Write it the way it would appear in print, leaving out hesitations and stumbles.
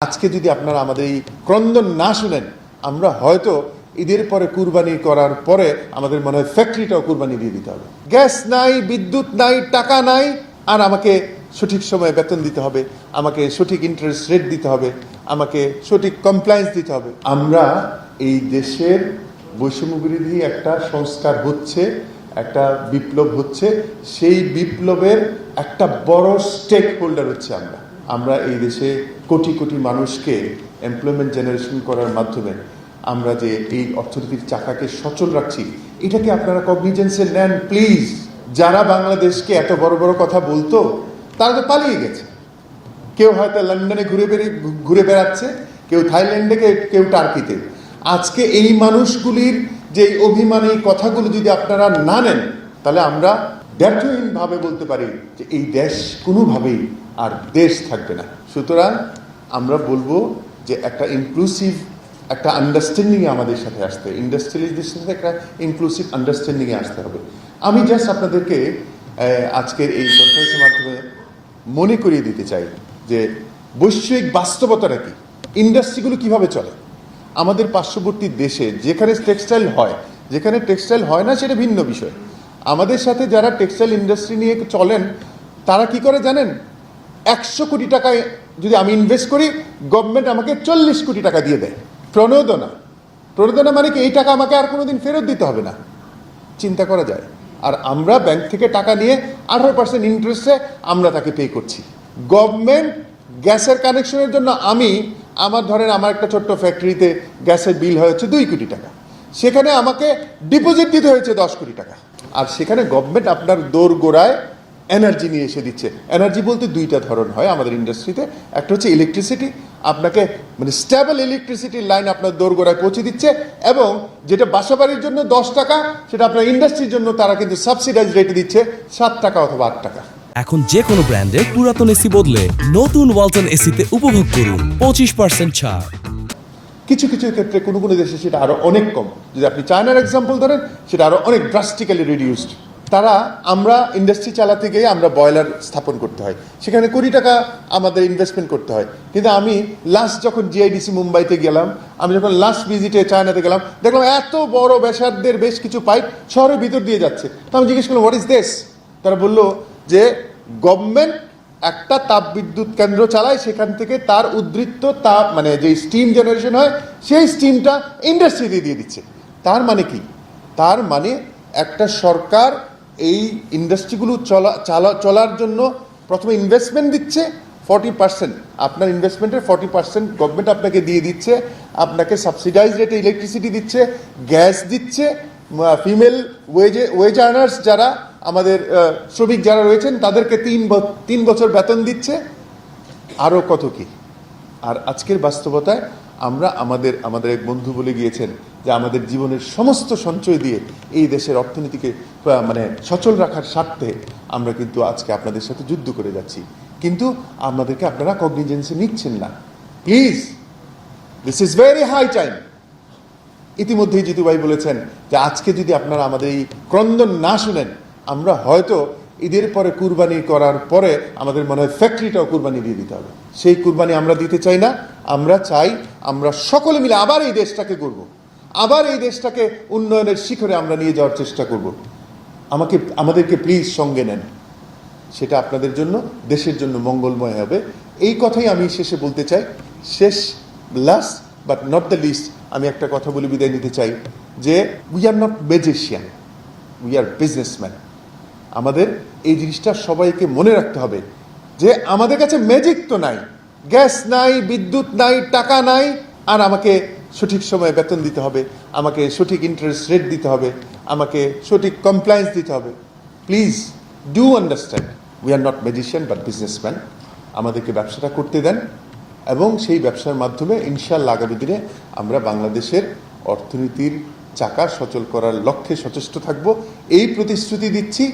আজকে যদি আপনারা আমাদের এই ক্রন্দন না শুনেন, আমরা হয়তো ঈদের পরে কুরবানি করার পরে আমাদের মনে হয় ফ্যাক্টরিটাও কুরবানি দিয়ে দিতে হবে। গ্যাস নাই, বিদ্যুৎ নাই, টাকা নাই, আর আমাকে সঠিক সময়ে বেতন দিতে হবে, আমাকে সঠিক ইন্টারেস্ট রেট দিতে হবে, আমাকে সঠিক কমপ্লায়েন্স দিতে হবে। আমরা এই দেশের বৈষম্য বিরোধী একটা সংস্কার হচ্ছে, একটা বিপ্লব হচ্ছে, সেই বিপ্লবের একটা বড় স্টেক হোল্ডার হচ্ছে আমরা এই দেশে কোটি কোটি মানুষকে এমপ্লয়মেন্ট জেনারেশন করার মাধ্যমে আমরা যে এই অর্থনীতির চাকাকে সচল রাখছি, এটাকে আপনারা কগনিজেন্সে নেন প্লিজ। যারা বাংলাদেশকে এত বড় বড় কথা বলতো তারা তো পালিয়ে গেছে। কেউ হয়তো লন্ডনে ঘুরে বেড়াচ্ছে, কেউ থাইল্যান্ডে, কেউ টার্কিতে। আজকে এই মানুষগুলির যে অভিমানী কথাগুলো যদি আপনারা না নেন, তাহলে আমরা ব্যর্থহীনভাবে বলতে পারি যে এই দেশ কোনোভাবেই আর দেশ থাকবে না। সুতরাং আমরা বলবো যে একটা ইনক্লুসিভ একটা আন্ডারস্ট্যান্ডিংয়ে আমাদের সাথে আসতে, ইন্ডাস্ট্রিয়ালিস্টদের সাথে একটা ইনক্লুসিভ আন্ডারস্ট্যান্ডিংয়ে আসতে হবে। আমি জাস্ট আপনাদেরকে আজকের এই কনফারেন্সের মাধ্যমে মনে করিয়ে দিতে চাই যে বৈশ্বিক বাস্তবতাটা কি, ইন্ডাস্ট্রিগুলো কিভাবে চলে। আমাদের পার্শ্ববর্তী দেশে যেখানে টেক্সটাইল হয় না সেটা ভিন্ন বিষয়। আমাদের সাথে যারা টেক্সটাইল ইন্ডাস্ট্রি নিয়ে চলেন তারা কি করে জানেন? 100 কোটি টাকায় যদি আমি ইনভেস্ট করি, গভর্নমেন্ট আমাকে 40 কোটি টাকা দিয়ে দেয়। প্রণোদনা মানে কি? এই টাকা আমাকে আর কোনোদিন ফেরত দিতে হবে না। চিন্তা করা যায়। আর আমরা ব্যাংক থেকে টাকা নিয়ে 18% ইন্টারেস্টে আমরা তাকে পে করছি। গভর্নমেন্ট গ্যাসের কানেকশনের জন্য আমার একটা ছোট্ট ফ্যাক্টরিতে গ্যাসের বিল হয়েছে 2 কোটি টাকা, সেখানে আমাকে ডিপোজিট দিতে হয়েছে 10 কোটি টাকা। আর সেখানে গভর্নমেন্ট আপনার দোরগোড়ায় এনার্জি নিয়ে এসে দিচ্ছে। এনার্জি বলতে দুইটা ধরন হয় আমাদের ইন্ডাস্ট্রিতে। একটা হচ্ছে ইলেকট্রিসিটি, আপনাকে মানে স্টেবল ইলেকট্রিসিটির লাইন আপনার দোরগোড়ায় পৌঁছে দিচ্ছে, এবং যেটা বাসাবাড়ির জন্য 10 টাকা, সেটা আপনার ইন্ডাস্ট্রির জন্য তারা কিন্তু সাবসিডাইজ রেটে দিচ্ছে 7 টাকা অথবা 8 টাকা। এখন যে কোনো ব্র্যান্ডের পুরাতন এসি বদলে নতুন ওয়ালটন এসিতে উপভোগ করুন 25% ছাড়। কিছু কিছু ক্ষেত্রে কোনো কোনো দেশে সেটা আরো অনেক কম। যদি আপনি চায়নার এক্সাম্পল ধরেন, সেটা আরো অনেক ড্রাস্টিক্যালি রিডিউসড। আমরা ইন্ডাস্ট্রি চালাতে গিয়ে আমরা বয়লার স্থাপন করতে হয়, সেখানে কোটি টাকা আমাদের ইনভেস্টমেন্ট করতে হয়। কিন্তু আমি লাস্ট যখন জিআইডিসি মুম্বাইতে গেলাম, আমি যখন লাস্ট ভিজিটে চায়নাতে গেলাম, দেখলাম এত বড় ব্যাসার্ধের বেশ কিছু পাইপ শহরের ভিতর দিয়ে যাচ্ছে। তো আমি জিজ্ঞেস করলাম, হোয়াট ইজ দিস? তারা বললো যে গভর্নমেন্ট একটা তাপবিদ্যুৎ কেন্দ্র চালায়, সেখান থেকে তার উদ্ধৃত তাপ মানে যে স্টিম জেনারেশন হয়, সেই স্টিমটা ইন্ডাস্ট্রিতে দিয়ে দিচ্ছে। তার মানে কি? তার মানে একটা সরকার এই ইন্ডাস্ট্রিগুলো চলার জন্য প্রথমে ইনভেস্টমেন্ট দিচ্ছে 40%। আপনার ইনভেস্টমেন্টের 40% গভর্নমেন্ট আপনাকে দিয়ে দিচ্ছে, আপনাকে সাবসিডাইজ রেটে ইলেকট্রিসিটি দিচ্ছে, গ্যাস দিচ্ছে, ফিমেল ওয়েজ আর্নার্স যারা আমাদের শ্রমিক যারা রয়েছেন তাদেরকে 3 বছর বেতন দিচ্ছে, আরও কত কি। আর আজকের বাস্তবতায় আমরা আমাদের এক বন্ধু বলে গিয়েছেন যে আমাদের জীবনের সমস্ত সঞ্চয় দিয়ে এই দেশের অর্থনীতিকে মানে সচল রাখার স্বার্থে আমরা কিন্তু আজকে আপনাদের সাথে যুদ্ধ করে যাচ্ছি, কিন্তু আমাদেরকে আপনারা কগনিজেন্সে নিচ্ছেন না। Please, this is very high time. ইতিমধ্যেই জিতু ভাই বলেছেন যে আজকে যদি আপনারা আমাদের এই ক্রন্দন না শুনেন, আমরা হয়তো ঈদের পরে কুরবানি করার পরে আমাদের মনে হয় ফ্যাক্টরিটাও কুরবানি দিয়ে দিতে হবে। সেই কুরবানি আমরা দিতে চাই না। আমরা চাই আমরা সকলে মিলে আবার এই দেশটাকে গড়ব, আবার এই দেশটাকে উন্নয়নের শিখরে আমরা নিয়ে যাওয়ার চেষ্টা করব। আমাদেরকে প্লিজ সঙ্গে নেন, সেটা আপনাদের জন্য, দেশের জন্য মঙ্গলময় হবে। এই কথাই আমি শেষে বলতে চাই। Last but not the least, আমি একটা কথা বলে বিদায় নিতে চাই যে we are not magician, we are businessman. আমাদের এই জিনিসটা সবাইকে মনে রাখতে হবে যে আমাদের কাছে ম্যাজিক তো নাই, গ্যাস নাই, বিদ্যুৎ নাই, টাকা নাই, আর আমাকে সঠিক সময়ে বেতন দিতে হবে, আমাকে সঠিক ইন্টারেস্ট রেট দিতে হবে, আমাকে সঠিক কমপ্লায়েন্স দিতে হবে। Please do understand, we are not magician but businessman. আমাদেরকে ব্যবসাটা করতে দেন, এবং সেই ব্যবসার মাধ্যমে ইনশাআল্লাহ আগামী দিনে আমরা বাংলাদেশের অর্থনীতির চাকা সচল করার লক্ষ্যে সচেষ্ট থাকব, এই প্রতিশ্রুতি দিচ্ছি।